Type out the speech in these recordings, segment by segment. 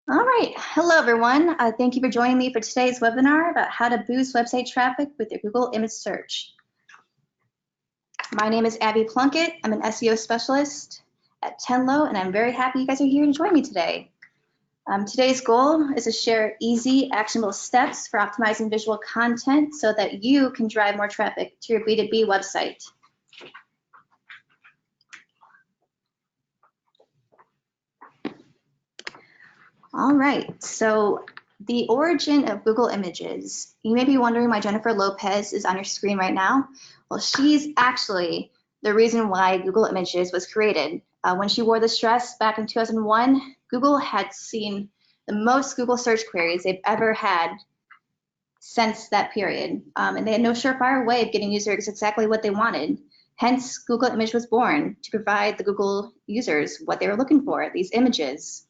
All right, hello everyone. Thank you for joining me for today's webinar about how to boost website traffic with your Google image search. My name is Abby Plunkett. I'm an SEO specialist at Tenlo, and I'm very happy you guys are here to join me today. Today's goal is to share easy, actionable steps for optimizing visual content so that you can drive more traffic to your B2B website. All right, so the origin of Google Images. You may be wondering why Jennifer Lopez is on your screen right now. Well, she's actually the reason why Google Images was created. When she wore this dress back in 2001, Google had seen the most Google search queries they've ever had since that period. And they had no surefire way of getting users exactly what they wanted. Hence, Google Image was born to provide the Google users what they were looking for, these images.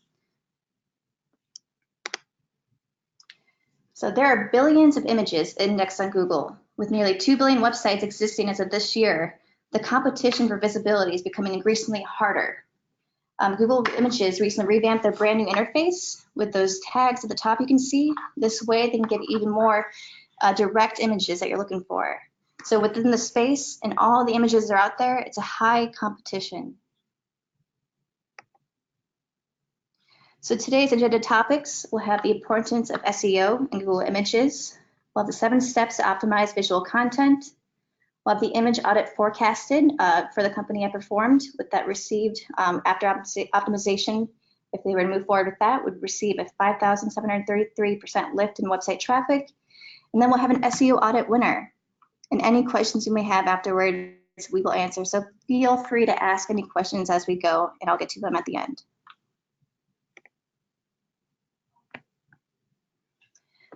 So there are billions of images indexed on Google. With nearly 2 billion websites existing as of this year, the competition for visibility is becoming increasingly harder. Google Images recently revamped their brand new interface with those tags at the top you can see. This way they can get even more direct images that you're looking for. So within the space and all the images that are out there, it's a high competition. So today's agenda topics will have the importance of SEO and Google Images. We'll have the 7 steps to optimize visual content. We'll have the image audit forecasted for the company I performed with that received after optimization. If they were to move forward with that, would receive a 5,733% lift in website traffic. And then we'll have an SEO audit winner. And any questions you may have afterwards, we will answer. So feel free to ask any questions as we go, and I'll get to them at the end.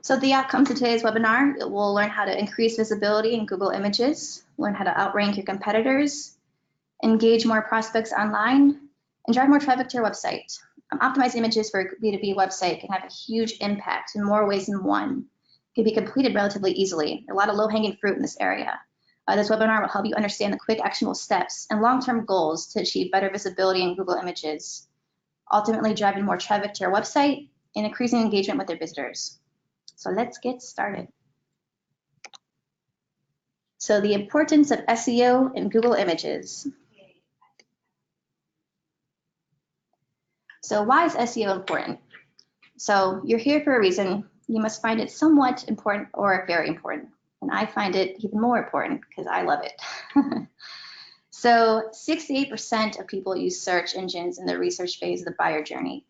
So the outcomes of today's webinar, we'll learn how to increase visibility in Google Images, learn how to outrank your competitors, engage more prospects online, and drive more traffic to your website. Optimized images for a B2B website can have a huge impact in more ways than one. It can be completed relatively easily. A lot of low-hanging fruit in this area. This webinar will help you understand the quick actionable steps and long-term goals to achieve better visibility in Google Images, ultimately driving more traffic to your website and increasing engagement with their visitors. So let's get started. So the importance of SEO in Google Images. So why is SEO important? So you're here for a reason. You must find it somewhat important or very important. And I find it even more important because I love it. So 68% of people use search engines in the research phase of the buyer journey.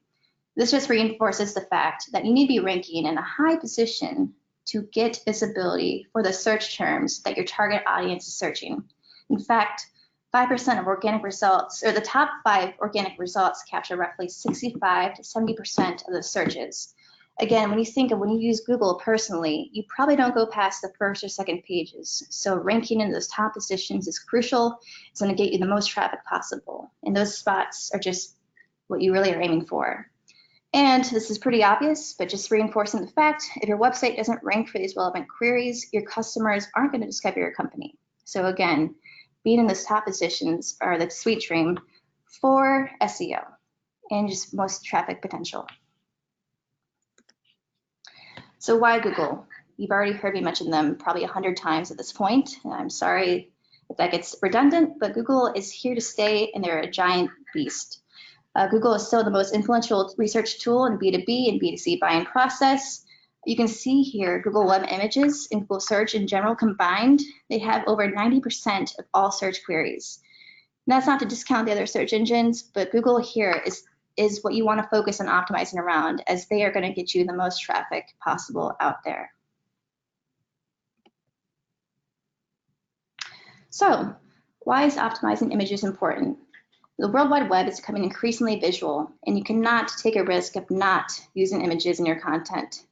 This just reinforces the fact that you need to be ranking in a high position to get visibility for the search terms that your target audience is searching. In fact, 5% of organic results, or the top 5 organic results, capture roughly 65 to 70% of the searches. Again, when you use Google personally, you probably don't go past the first or second pages. So ranking in those top positions is crucial. It's going to get you the most traffic possible. And those spots are just what you really are aiming for. And this is pretty obvious, but just reinforcing the fact, if your website doesn't rank for these relevant queries, your customers aren't going to discover your company. So again, being in those top positions are the sweet dream for SEO and just most traffic potential. So why Google? You've already heard me mention them probably 100 times at this point. And I'm sorry if that gets redundant, but Google is here to stay and they're a giant beast. Google is still the most influential research tool in B2B and B2C buying process. You can see here Google Web Images and Google Search in general combined, they have over 90% of all search queries. And that's not to discount the other search engines, but Google here is what you want to focus on optimizing around, as they are going to get you the most traffic possible out there. So why is optimizing images important? The World Wide Web is becoming increasingly visual, and you cannot take a risk of not using images in your content.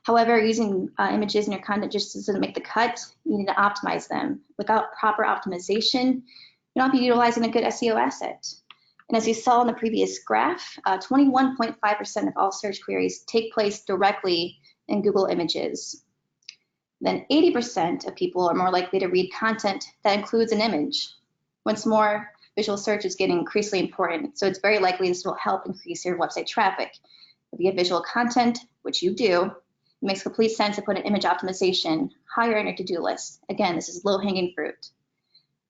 However, using images in your content just doesn't make the cut. You need to optimize them. Without proper optimization, you'll not be utilizing a good SEO asset. And as you saw in the previous graph, 21.5% of all search queries take place directly in Google Images. Then 80% of people are more likely to read content that includes an image. Once more, visual search is getting increasingly important, so it's very likely this will help increase your website traffic. If you have visual content, which you do, it makes complete sense to put an image optimization higher on your to-do list. Again, this is low-hanging fruit.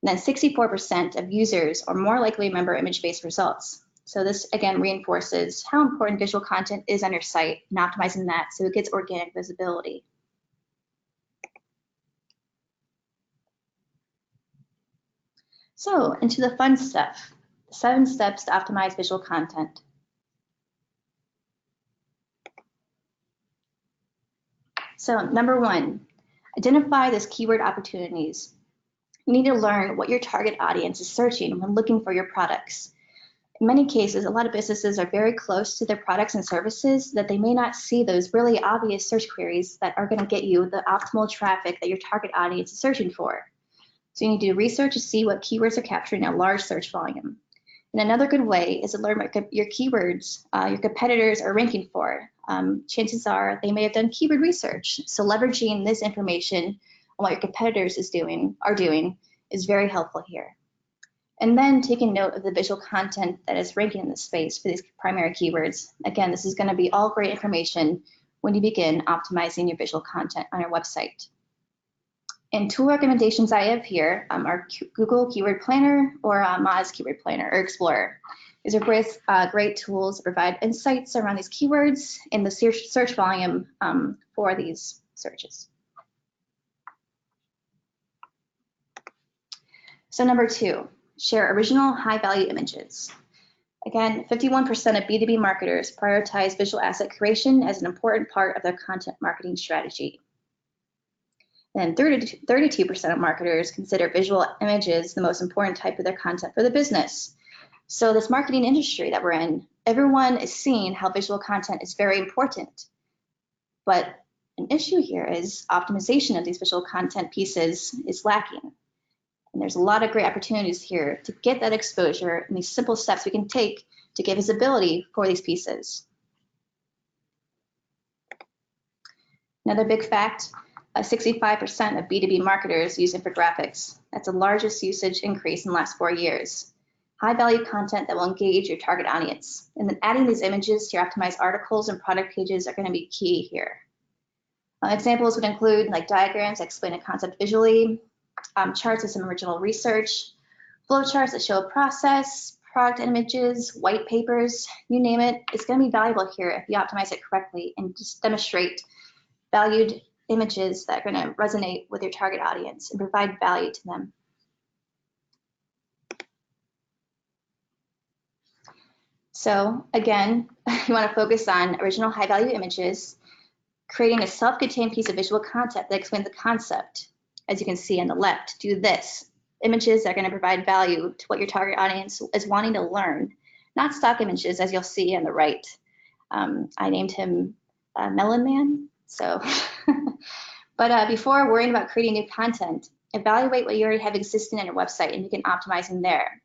And then 64% of users are more likely to remember image-based results. So this, again, reinforces how important visual content is on your site and optimizing that so it gets organic visibility. So into the fun stuff, 7 steps to optimize visual content. So number 1, identify those keyword opportunities. You need to learn what your target audience is searching when looking for your products. In many cases, a lot of businesses are very close to their products and services that they may not see those really obvious search queries that are going to get you the optimal traffic that your target audience is searching for. So you need to do research to see what keywords are capturing a large search volume. And another good way is to learn what your keywords your competitors are ranking for. Chances are they may have done keyword research. So leveraging this information on what your competitors are doing is very helpful here. And then taking note of the visual content that is ranking in this space for these primary keywords. Again, this is going to be all great information when you begin optimizing your visual content on your website. And tool recommendations I have here are Google Keyword Planner or Moz Keyword Planner or Explorer. These are great tools that provide insights around these keywords and the search volume for these searches. So number 2, share original high-value images. Again, 51% of B2B marketers prioritize visual asset creation as an important part of their content marketing strategy. And 32% of marketers consider visual images the most important type of their content for the business. So this marketing industry that we're in, everyone is seeing how visual content is very important. But an issue here is optimization of these visual content pieces is lacking. And there's a lot of great opportunities here to get that exposure and these simple steps we can take to get visibility for these pieces. Another big fact, 65% of B2B marketers use infographics. That's the largest usage increase in the last 4 years. High value content that will engage your target audience. And then adding these images to your optimized articles and product pages are going to be key here. Examples would include like diagrams that explain a concept visually, charts with some original research, flow charts that show a process, product images, white papers, you name it. It's going to be valuable here if you optimize it correctly and just demonstrate valued images that are going to resonate with your target audience and provide value to them. So again, you want to focus on original high-value images, creating a self-contained piece of visual content that explains the concept. As you can see on the left, do this. Images that are going to provide value to what your target audience is wanting to learn, not stock images as you'll see on the right. I named him Melon Man. So, but before worrying about creating new content, evaluate what you already have existing on your website and you can optimize them there.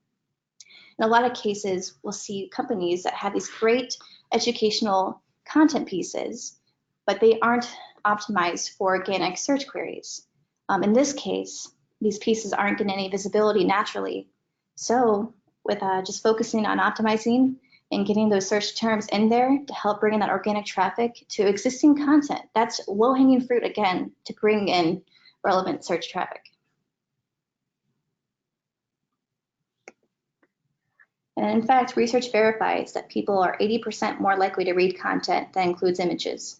In a lot of cases, we'll see companies that have these great educational content pieces, but they aren't optimized for organic search queries. In this case, these pieces aren't getting any visibility naturally. So with just focusing on optimizing and getting those search terms in there to help bring in that organic traffic to existing content, that's low-hanging fruit again to bring in relevant search traffic. And in fact, research verifies that people are 80% more likely to read content that includes images.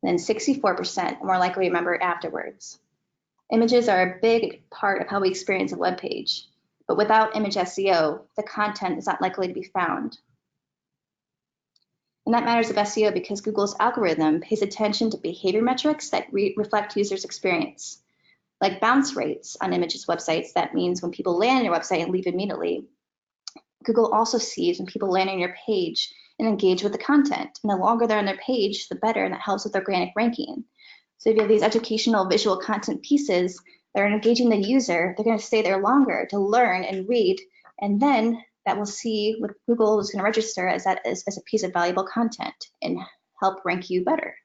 And then 64% more likely to remember it afterwards. Images are a big part of how we experience a web page, but without image SEO, the content is not likely to be found. And that matters of SEO because Google's algorithm pays attention to behavior metrics that reflect users' experience, like bounce rates on images websites. That means when people land on your website and leave immediately. Google also sees when people land on your page and engage with the content. And the longer they're on their page, the better, and that helps with organic ranking. So if you have these educational visual content pieces that are engaging the user, they're going to stay there longer to learn and read, and then that will see what Google is going to register as as a piece of valuable content and help rank you better.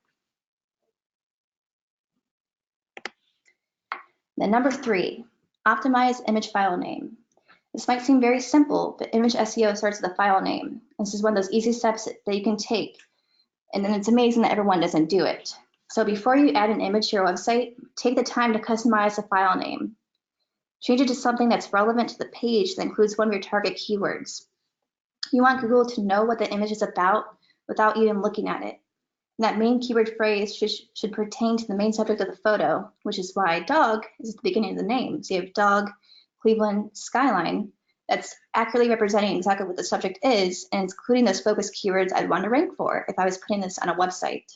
Then number 3, optimize image file name. This might seem very simple, but image SEO starts with a file name. This is one of those easy steps that you can take And then it's amazing that everyone doesn't do it. So before you add an image to your website, take the time to customize the file name. Change it to something that's relevant to the page that includes one of your target keywords. You want Google to know what the image is about without even looking at it. And that main keyword phrase should pertain to the main subject of the photo, which is why dog is at the beginning of the name. So you have dog, Cleveland, skyline. That's accurately representing exactly what the subject is, and including those focus keywords I'd want to rank for if I was putting this on a website.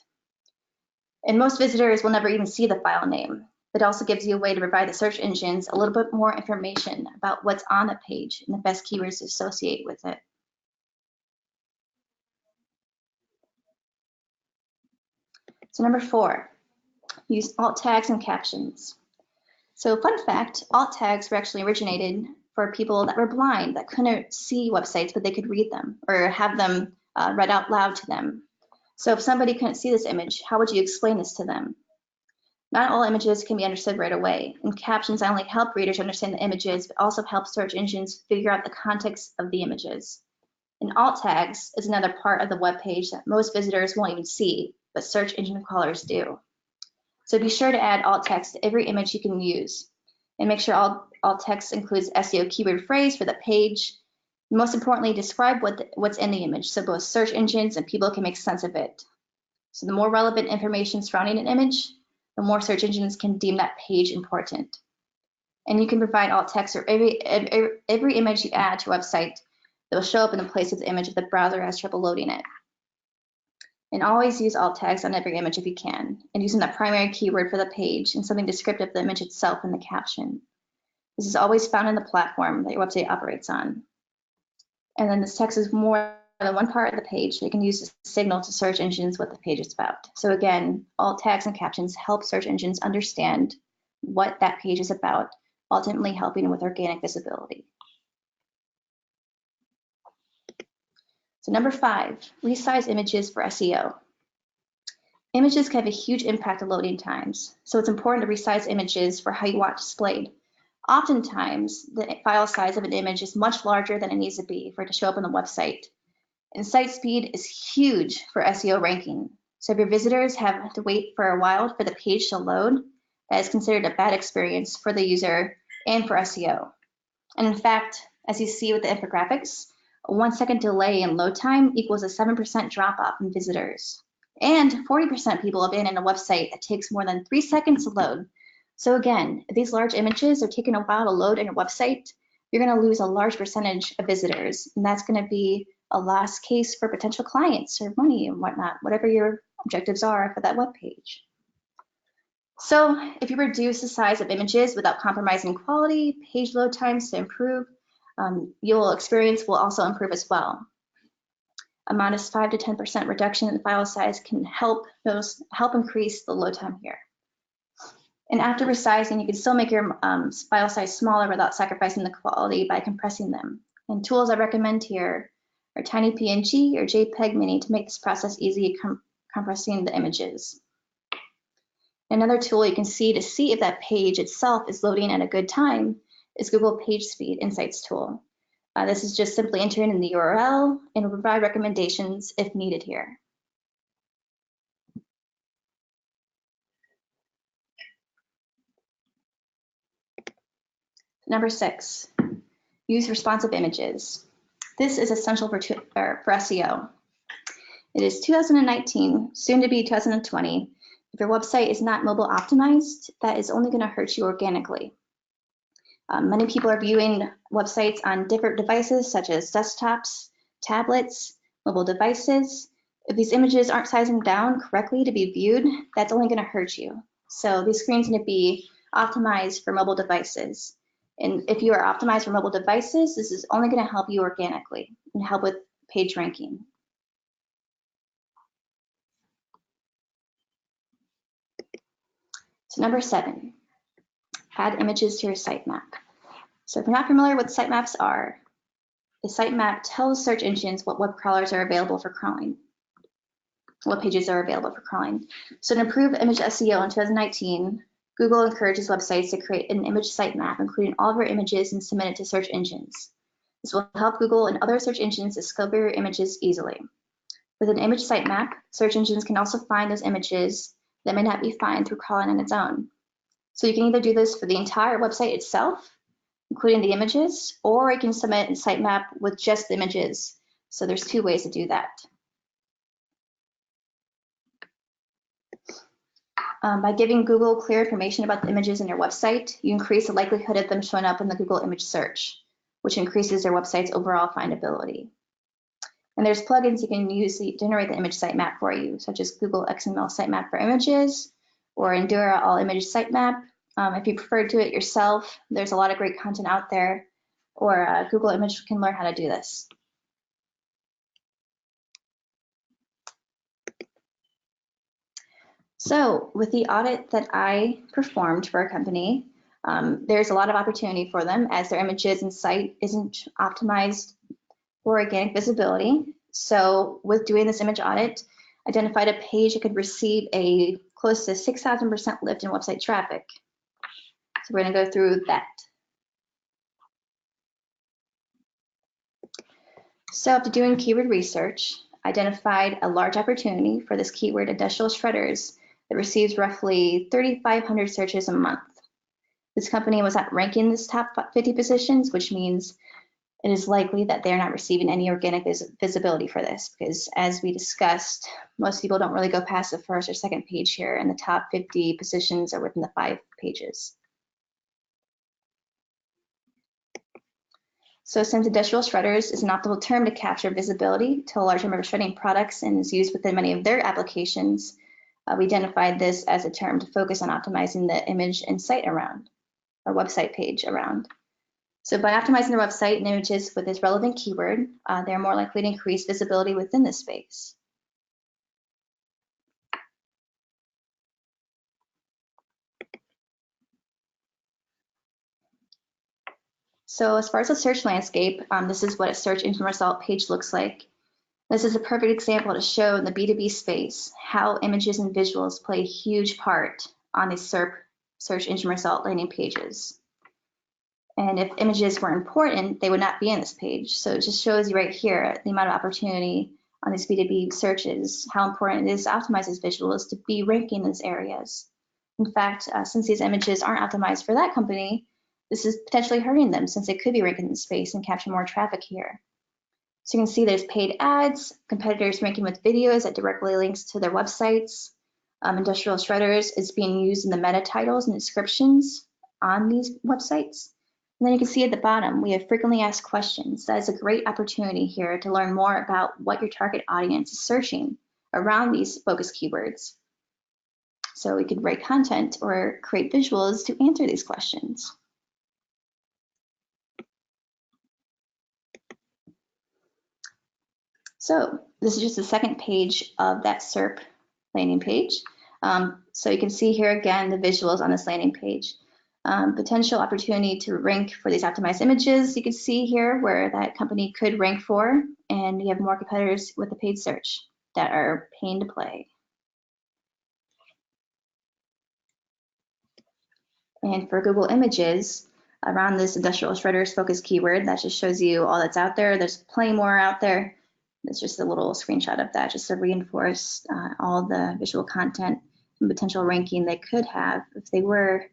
And most visitors will never even see the file name. It also gives you a way to provide the search engines a little bit more information about what's on the page and the best keywords to associate with it. So number 4, use alt tags and captions. So fun fact, alt tags were actually originated for people that were blind, that couldn't see websites, but they could read them or have them read out loud to them. So if somebody couldn't see this image, how would you explain this to them? Not all images can be understood right away, and captions not only help readers understand the images, but also help search engines figure out the context of the images. And alt tags is another part of the web page that most visitors won't even see, but search engine crawlers do. So be sure to add alt text to every image you can use, and make sure alt text includes SEO keyword phrase for the page. Most importantly, describe what's in the image so both search engines and people can make sense of it. So the more relevant information surrounding an image, the more search engines can deem that page important. And you can provide alt text for every image you add to a website that will show up in the place of the image if the browser has trouble loading it. And always use alt tags on every image if you can, and using the primary keyword for the page and something descriptive of the image itself in the caption. This is always found in the platform that your website operates on. And then this text is more than one part of the page, so you can use to signal to search engines what the page is about. So again, alt tags and captions help search engines understand what that page is about, ultimately helping with organic visibility. So number 5, resize images for SEO. Images can have a huge impact on loading times, so it's important to resize images for how you want it displayed. Oftentimes, the file size of an image is much larger than it needs to be for it to show up on the website. And site speed is huge for SEO ranking. So if your visitors have to wait for a while for the page to load, that is considered a bad experience for the user and for SEO. And in fact, as you see with the infographics, a 1-second delay in load time equals a 7% drop off in visitors. And 40% people abandon a website that takes more than 3 seconds to load. So again, if these large images are taking a while to load in your website, you're going to lose a large percentage of visitors, and that's going to be a lost case for potential clients or money and whatnot, whatever your objectives are for that web page. So if you reduce the size of images without compromising quality, page load times to improve, your experience will also improve as well. A modest 5 to 10% reduction in the file size can help increase the load time here. And after resizing, you can still make your file size smaller without sacrificing the quality by compressing them. And tools I recommend here are Tiny PNG or JPEG Mini to make this process easy compressing the images. Another tool you can see to see if that page itself is loading at a good time is Google PageSpeed Insights tool. This is just simply entering in the URL and will provide recommendations if needed here. Number 6, use responsive images. This is essential for SEO. It is 2019, soon to be 2020. If your website is not mobile optimized, that is only going to hurt you organically. Many people are viewing websites on different devices such as desktops, tablets, mobile devices. If these images aren't sizing down correctly to be viewed, that's only going to hurt you. So these screens need to be optimized for mobile devices. And if you are optimized for mobile devices, this is only going to help you organically and help with page ranking. So number 7, add images to your sitemap. So if you're not familiar with what sitemaps are, a sitemap tells search engines what web crawlers are available for crawling, what pages are available for crawling. So to improve image SEO in 2019, Google encourages websites to create an image sitemap, including all of your images, and submit it to search engines. This will help Google and other search engines discover your images easily. With an image sitemap, search engines can also find those images that may not be found through crawling on its own. So you can either do this for the entire website itself, including the images, or you can submit a sitemap with just the images. So there's two ways to do that. By giving Google clear information about the images in your website, you increase the likelihood of them showing up in the Google image search, which increases your website's overall findability. And there's plugins you can use to generate the image sitemap for you, such as Google XML sitemap for images or Endura all image sitemap. If you prefer to do it yourself, there's a lot of great content out there, or Google Image can learn how to do this. So with the audit that I performed for a company, there's a lot of opportunity for them as their images and site isn't optimized for organic visibility. So with doing this image audit, identified a page that could receive a close to 6,000% lift in website traffic. So we're going to go through that. So after doing keyword research, identified a large opportunity for this keyword industrial shredders that receives roughly 3,500 searches a month. This company was not ranking this top 50 positions, which means it is likely that they're not receiving any organic visibility for this, because as we discussed, most people don't really go past the first or second page here, and the top 50 positions are within the 5 pages. So since industrial shredders is an optimal term to capture visibility to a large number of shredding products and is used within many of their applications, we identified this as a term to focus on optimizing the image and site around, or website page around. So by optimizing their website and images with this relevant keyword, they're more likely to increase visibility within this space. So as far as the search landscape, this is what a search engine result page looks like. This is a perfect example to show in the B2B space how images and visuals play a huge part on these SERP, search engine result landing pages. And if images were important, they would not be in this page. So it just shows you right here the amount of opportunity on these B2B searches, how important it is to optimize these visuals to be ranking in these areas. In fact, since these images aren't optimized for that company, this is potentially hurting them since they could be ranking in the space and capture more traffic here. So you can see there's paid ads, competitors ranking with videos that directly links to their websites. Industrial shredders is being used in the meta titles and descriptions on these websites. And then you can see at the bottom, we have frequently asked questions. That is a great opportunity here to learn more about what your target audience is searching around these focus keywords. So we could write content or create visuals to answer these questions. So this is just the second page of that SERP landing page. So you can see here again the visuals on this landing page. Potential opportunity to rank for these optimized images. You can see here where that company could rank for, and you have more competitors with the paid search that are paying to play. And for Google Images, around this industrial shredders focus keyword, that just shows you all that's out there. There's plenty more out there. It's just a little screenshot of that just to reinforce all the visual content and potential ranking they could have if they were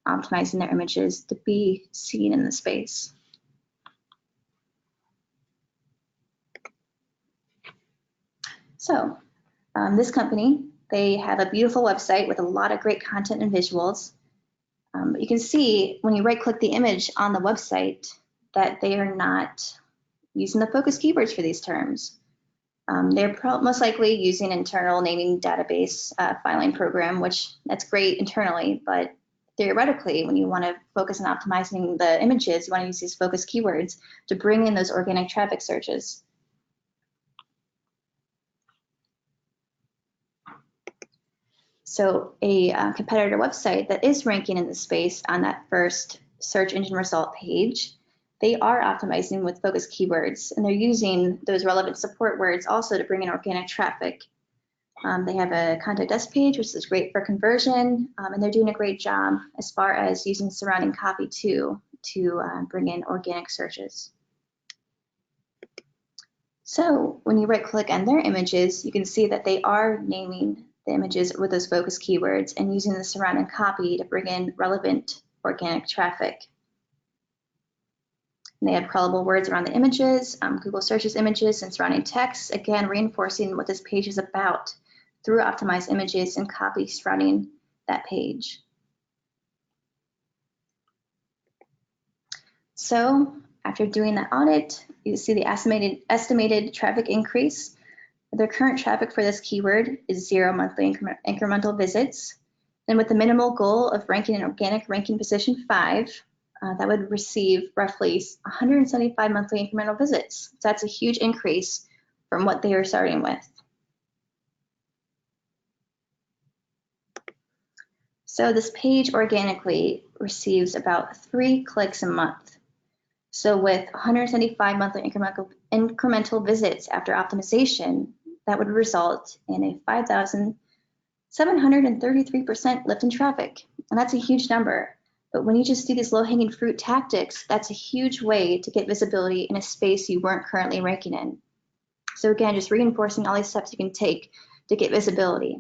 optimizing their images to be seen in the space. So this company, they have a beautiful website with a lot of great content and visuals. You can see when you right-click the image on the website that they are not using the focus keywords for these terms. They're most likely using internal naming database filing program, which that's great internally, but theoretically, when you want to focus on optimizing the images, you want to use these focus keywords to bring in those organic traffic searches. So a competitor website that is ranking in the space on that first search engine result page, they are optimizing with focus keywords, and they're using those relevant support words also to bring in organic traffic. They have a contact us page, which is great for conversion, and they're doing a great job as far as using surrounding copy too to bring in organic searches. So when you right click on their images, you can see that they are naming the images with those focus keywords and using the surrounding copy to bring in relevant organic traffic. And they have crawlable words around the images, Google searches images and surrounding text, again reinforcing what this page is about through optimized images and copy surrounding that page. So after doing that audit, you see the estimated traffic increase. The current traffic for this keyword is 0 monthly incremental visits. And with the minimal goal of ranking in organic ranking position 5, that would receive roughly 175 monthly incremental visits. So that's a huge increase from what they were starting with. So this page organically receives about 3 clicks a month. So with 175 monthly incremental visits after optimization, that would result in a 5,733% lift in traffic. And that's a huge number. But when you just do these low-hanging fruit tactics, that's a huge way to get visibility in a space you weren't currently ranking in. So again, just reinforcing all these steps you can take to get visibility.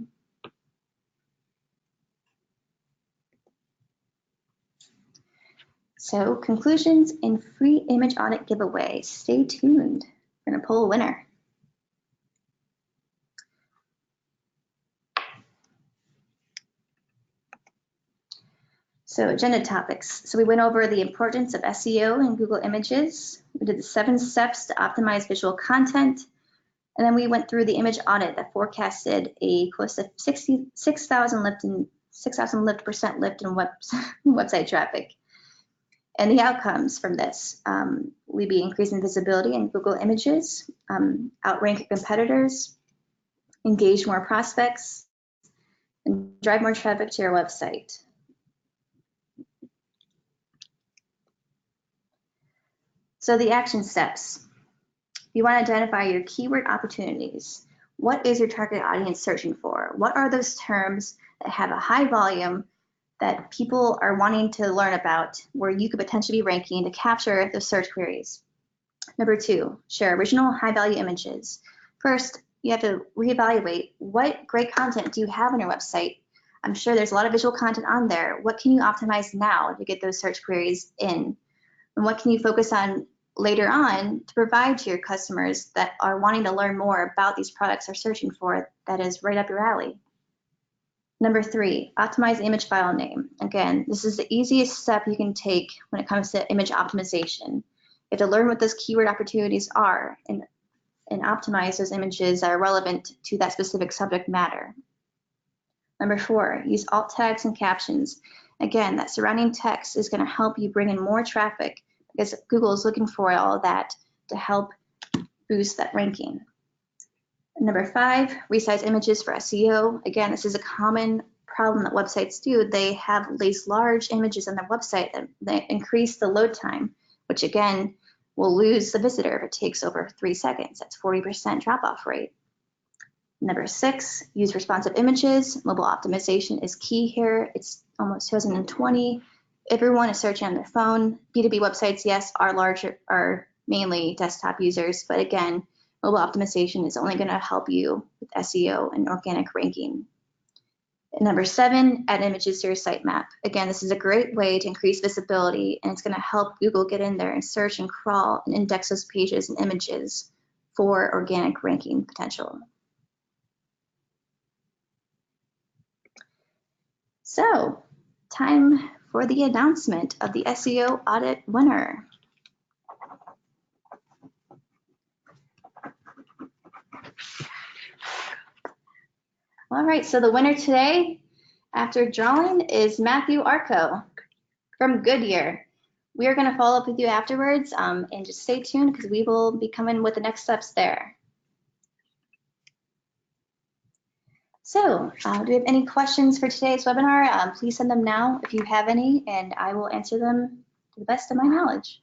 So conclusions and free image audit giveaway. Stay tuned. We're gonna pull a winner. So agenda topics. So we went over the importance of SEO and Google Images. We did the 7 steps to optimize visual content. And then we went through the image audit that forecasted a close to 6,000% lift in website traffic. And the outcomes from this, we'd be increasing visibility in Google Images, outrank competitors, engage more prospects, and drive more traffic to your website. So the action steps. You want to identify your keyword opportunities. What is your target audience searching for? What are those terms that have a high volume that people are wanting to learn about where you could potentially be ranking to capture those search queries? Number 2, share original high-value images. First, you have to reevaluate what great content do you have on your website. I'm sure there's a lot of visual content on there. What can you optimize now to get those search queries in? And what can you focus on later on to provide to your customers that are wanting to learn more about these products they're searching for that is right up your alley? Number 3, optimize image file name. Again, this is the easiest step you can take when it comes to image optimization. You have to learn what those keyword opportunities are and optimize those images that are relevant to that specific subject matter. Number 4, use alt tags and captions. Again, that surrounding text is going to help you bring in more traffic because Google is looking for all of that to help boost that ranking. Number 5, resize images for SEO. Again, this is a common problem that websites do. They have these large images on their website that increase the load time, which again will lose the visitor if it takes over 3 seconds. That's 40% drop-off rate. Number 6, use responsive images. Mobile optimization is key here. It's almost 2020. Everyone is searching on their phone. B2B websites, yes, are mainly desktop users, but again, mobile optimization is only going to help you with SEO and organic ranking. And number 7, add images to your sitemap. Again, this is a great way to increase visibility, and it's going to help Google get in there and search and crawl and index those pages and images for organic ranking potential. So, time for the announcement of the SEO audit winner. All right, so the winner today, after drawing, is Matthew Arco from Goodyear. We are going to follow up with you afterwards, and just stay tuned because we will be coming with the next steps there. So, do we have any questions for today's webinar? Please send them now if you have any, and I will answer them to the best of my knowledge.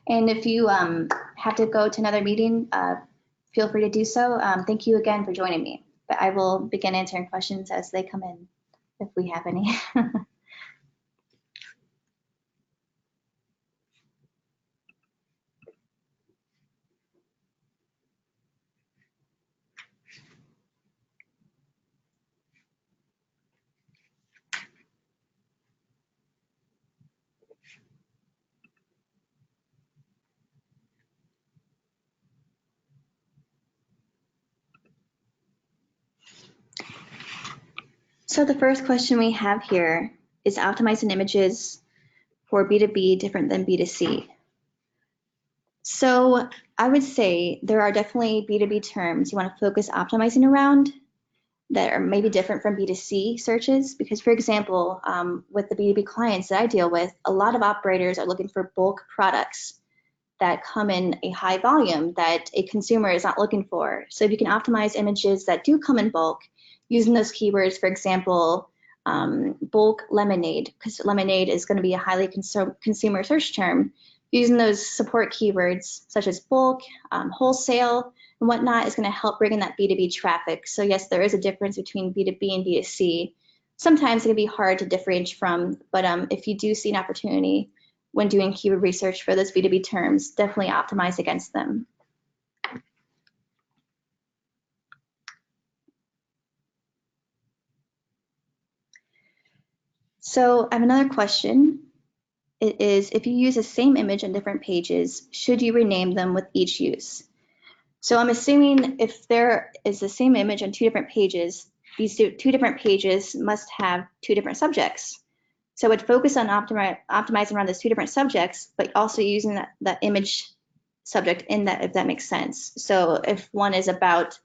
And if you have to go to another meeting, feel free to do so. Thank you again for joining me. But I will begin answering questions as they come in, if we have any. So the first question we have here is optimizing images for B2B different than B2C? So I would say there are definitely B2B terms you want to focus optimizing around that are maybe different from B2C searches, because for example, with the B2B clients that I deal with, a lot of operators are looking for bulk products that come in a high volume that a consumer is not looking for. So if you can optimize images that do come in bulk using those keywords, for example, bulk lemonade, because lemonade is going to be a highly consumer search term, using those support keywords such as bulk, wholesale, and whatnot is going to help bring in that B2B traffic. So yes, there is a difference between B2B and B2C. Sometimes it can be hard to differentiate from, but if you do see an opportunity when doing keyword research for those B2B terms, definitely optimize against them. So I have another question. It is, if you use the same image on different pages, should you rename them with each use? So I'm assuming if there is the same image on two different pages, these two different pages must have two different subjects. So I would focus on optimizing around those two different subjects, but also using that image subject in that, if that makes sense. So if one is about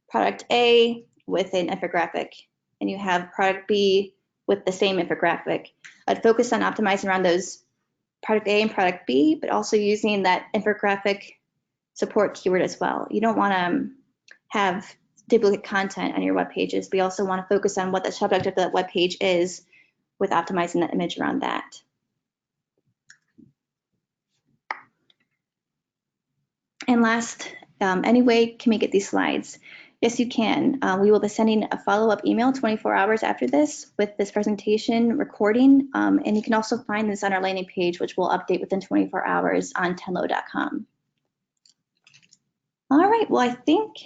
product A with an infographic, and you have product B with the same infographic, I'd focus on optimizing around those product A and product B, but also using that infographic support keyword as well. You don't want to have duplicate content on your web pages, but you also want to focus on what the subject of the web page is with optimizing the image around that. And last, any way can we get these slides? Yes, you can. We will be sending a follow-up email 24 hours after this with this presentation recording, and you can also find this on our landing page, which we'll update within 24 hours on tenlo.com. All right, well, I think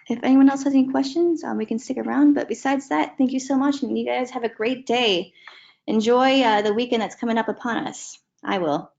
if anyone else has any questions, we can stick around, but besides that, thank you so much, and you guys have a great day. Enjoy the weekend that's coming up upon us. I will.